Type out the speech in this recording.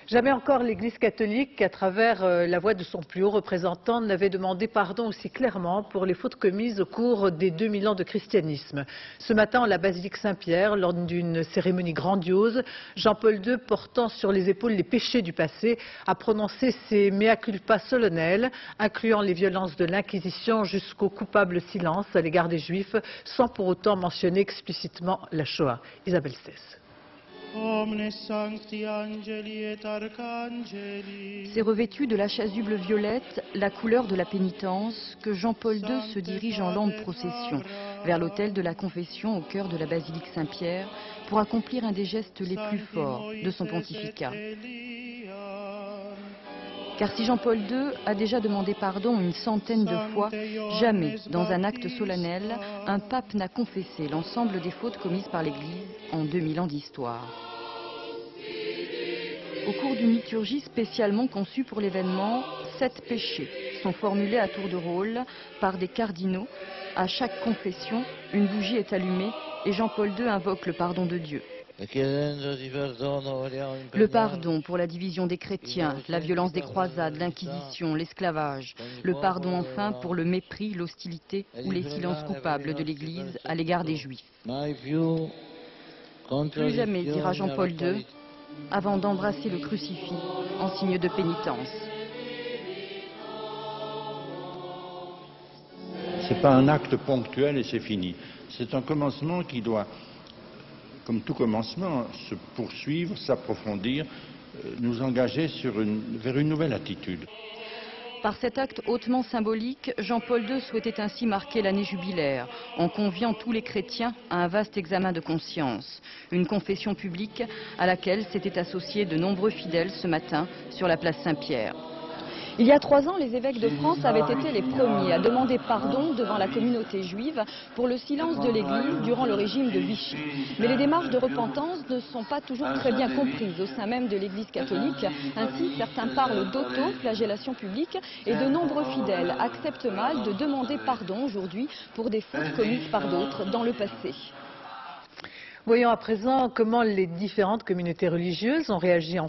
Jamais encore l'Église catholique, à travers la voix de son plus haut représentant, n'avait demandé pardon aussi clairement pour les fautes commises au cours des 2000 ans de christianisme. Ce matin, à la basilique Saint-Pierre, lors d'une cérémonie grandiose, Jean-Paul II, portant sur les épaules les péchés du passé, a prononcé ses mea culpa solennels, incluant les violences de l'Inquisition jusqu'au coupable silence à l'égard des Juifs, sans pour autant mentionner explicitement la Shoah. Isabelle Stess. C'est revêtu de la chasuble violette, la couleur de la pénitence, que Jean-Paul II se dirige en lente procession vers l'autel de la confession au cœur de la basilique Saint-Pierre pour accomplir un des gestes les plus forts de son pontificat. Car si Jean-Paul II a déjà demandé pardon une centaine de fois, jamais, dans un acte solennel, un pape n'a confessé l'ensemble des fautes commises par l'Église en 2000 ans d'histoire. Au cours d'une liturgie spécialement conçue pour l'événement, 7 péchés sont formulés à tour de rôle par des cardinaux. À chaque confession, une bougie est allumée et Jean-Paul II invoque le pardon de Dieu. Le pardon pour la division des chrétiens, la violence des croisades, l'Inquisition, l'esclavage. Le pardon enfin pour le mépris, l'hostilité ou les silences coupables de l'Église à l'égard des Juifs. Plus jamais, dira Jean-Paul II, avant d'embrasser le crucifix en signe de pénitence. Ce n'est pas un acte ponctuel et c'est fini. C'est un commencement qui doit, comme tout commencement, se poursuivre, s'approfondir, nous engager vers une nouvelle attitude. Par cet acte hautement symbolique, Jean-Paul II souhaitait ainsi marquer l'année jubilaire, en conviant tous les chrétiens à un vaste examen de conscience. Une confession publique à laquelle s'étaient associés de nombreux fidèles ce matin sur la place Saint-Pierre. Il y a 3 ans, les évêques de France avaient été les premiers à demander pardon devant la communauté juive pour le silence de l'Église durant le régime de Vichy. Mais les démarches de repentance ne sont pas toujours très bien comprises au sein même de l'Église catholique. Ainsi, certains parlent d'auto-flagellation publique et de nombreux fidèles acceptent mal de demander pardon aujourd'hui pour des fautes commises par d'autres dans le passé. Voyons à présent comment les différentes communautés religieuses ont réagi en